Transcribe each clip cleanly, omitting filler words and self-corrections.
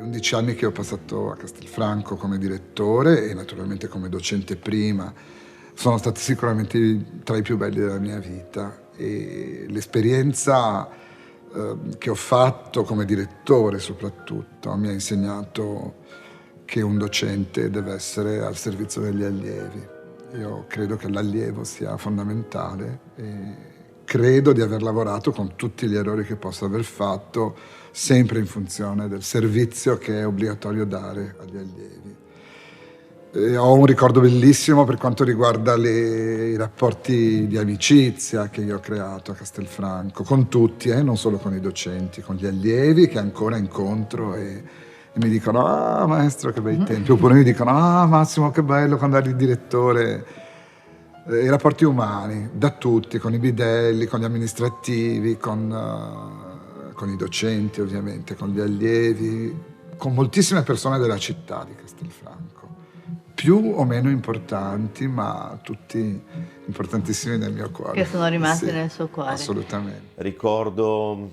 11 anni che ho passato a Castelfranco come direttore e naturalmente come docente prima sono stati sicuramente tra i più belli della mia vita, e l'esperienza che ho fatto come direttore soprattutto mi ha insegnato che un docente deve essere al servizio degli allievi. Io credo che l'allievo sia fondamentale e credo di aver lavorato con tutti gli errori che posso aver fatto, sempre in funzione del servizio che è obbligatorio dare agli allievi. E ho un ricordo bellissimo per quanto riguarda i rapporti di amicizia che io ho creato a Castelfranco, con tutti, non solo con i docenti, con gli allievi che ancora incontro e mi dicono «Ah, maestro, che bei tempi», oppure mi dicono «Ah, Massimo, che bello quando eri il direttore». I rapporti umani, da tutti, con i bidelli, con gli amministrativi, con i docenti ovviamente, con gli allievi, con moltissime persone della città di Castelfranco, più o meno importanti, ma tutti importantissimi nel mio cuore. Che sono rimasti sì, nel suo cuore. Assolutamente. Ricordo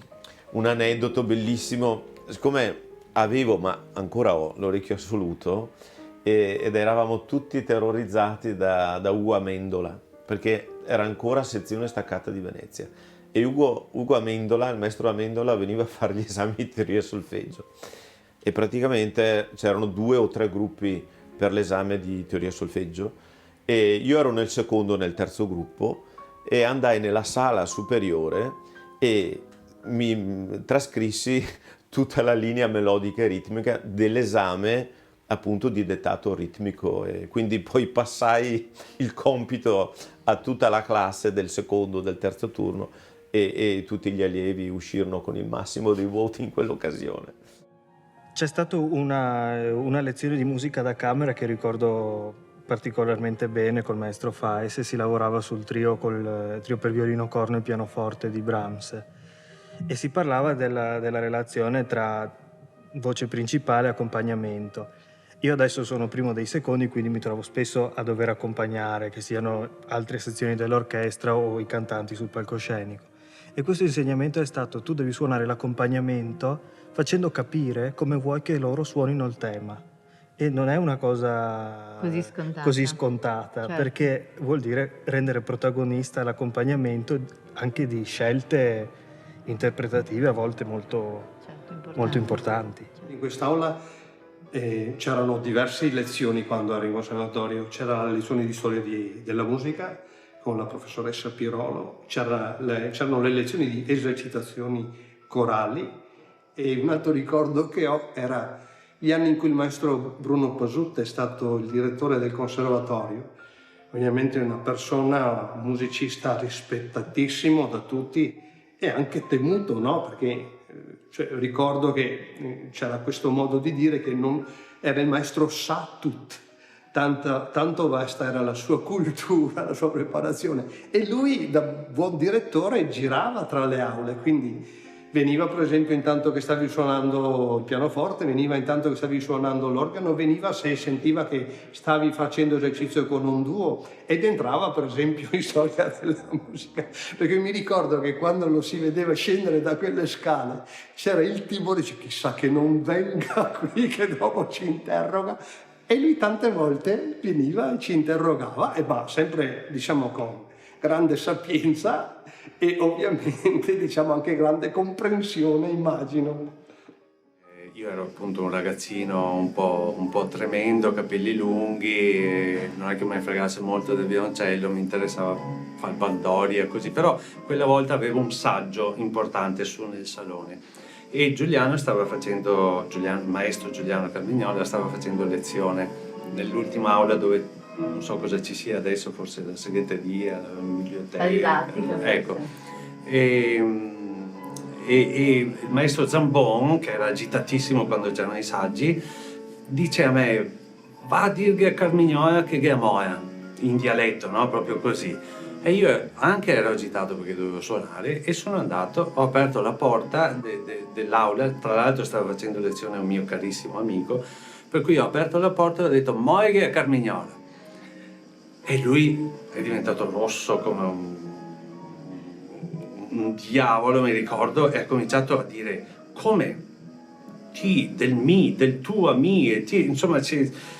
un aneddoto bellissimo, siccome avevo, ma ancora ho, l'orecchio assoluto, ed eravamo tutti terrorizzati da Ugo Amendola, perché era ancora sezione staccata di Venezia, e Ugo Amendola, il maestro Amendola, veniva a fare gli esami di teoria e solfeggio, e praticamente c'erano 2 o 3 gruppi per l'esame di teoria e solfeggio, e io ero nel secondo o nel terzo gruppo, e andai nella sala superiore e mi trascrissi tutta la linea melodica e ritmica dell'esame appunto di dettato ritmico, e quindi poi passai il compito a tutta la classe del secondo, del terzo turno, e tutti gli allievi uscirono con il massimo dei voti in quell'occasione. C'è stata una lezione di musica da camera che ricordo particolarmente bene col maestro Faes, e si lavorava sul trio col trio per violino, corno e pianoforte di Brahms, e si parlava della relazione tra voce principale e accompagnamento. Io adesso sono primo dei secondi, quindi mi trovo spesso a dover accompagnare, che siano altre sezioni dell'orchestra o i cantanti sul palcoscenico. E questo insegnamento è stato: tu devi suonare l'accompagnamento facendo capire come vuoi che loro suonino il tema. E non è una cosa così scontata, certo, perché vuol dire rendere protagonista l'accompagnamento anche di scelte interpretative a volte molto, certo, molto importanti. In quest'aula c'erano diverse lezioni quando ero in conservatorio. C'era la lezione di storia della musica con la professoressa Pirolo, c'erano le lezioni di esercitazioni corali, e un altro ricordo che ho era gli anni in cui il maestro Bruno Pasutta è stato il direttore del conservatorio. Ovviamente una persona, un musicista rispettatissimo da tutti e anche temuto, no? Perché ricordo che c'era questo modo di dire che non era il maestro sa tutto, tanto vasta era la sua cultura, la sua preparazione, e lui da buon direttore girava tra le aule, quindi veniva per esempio intanto che stavi suonando il pianoforte, veniva intanto che stavi suonando l'organo, veniva se sentiva che stavi facendo esercizio con un duo, ed entrava per esempio in storia della musica, perché mi ricordo che quando lo si vedeva scendere da quelle scale c'era il timore, dice chissà che non venga qui che dopo ci interroga, e lui tante volte veniva e ci interrogava, e sempre diciamo con grande sapienza e ovviamente diciamo anche grande comprensione, immagino. Io ero appunto un ragazzino un po' tremendo, capelli lunghi, non è che me ne fregasse molto del violoncello, mi interessava fare baldoria e così, però quella volta avevo un saggio importante su nel salone, e il maestro Giuliano Carmignola stava facendo lezione nell'ultima aula dove non so cosa ci sia adesso, forse la segreteria, la biblioteca, ecco. E il maestro Zambon, che era agitatissimo quando c'erano i saggi, dice a me: va a dirgli a Carmignola che Gamoia, in dialetto, no? Proprio così. E io anche ero agitato perché dovevo suonare, e sono andato, ho aperto la porta dell'aula, tra l'altro stava facendo lezione a un mio carissimo amico, per cui ho aperto la porta e ho detto Moighe a Carmignola. E lui è diventato rosso come un diavolo, mi ricordo, e ha cominciato a dire: come? del tuo a me, insomma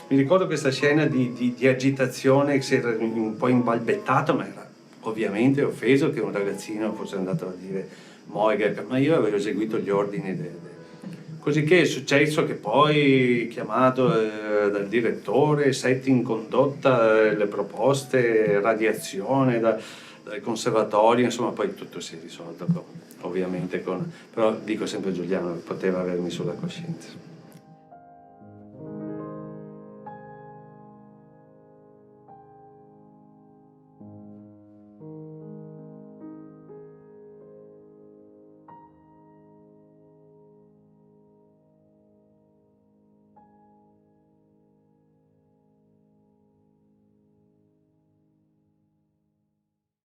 mi ricordo questa scena di agitazione che si era un po' imbalbettato, ma era ovviamente offeso che un ragazzino fosse andato a dire Moiga, ma io avevo eseguito gli ordini così che è successo che poi chiamato dal direttore, setting condotta, le proposte, radiazione dal conservatorio, insomma poi tutto si è risolto ovviamente però dico sempre a Giuliano, poteva avermi sulla coscienza.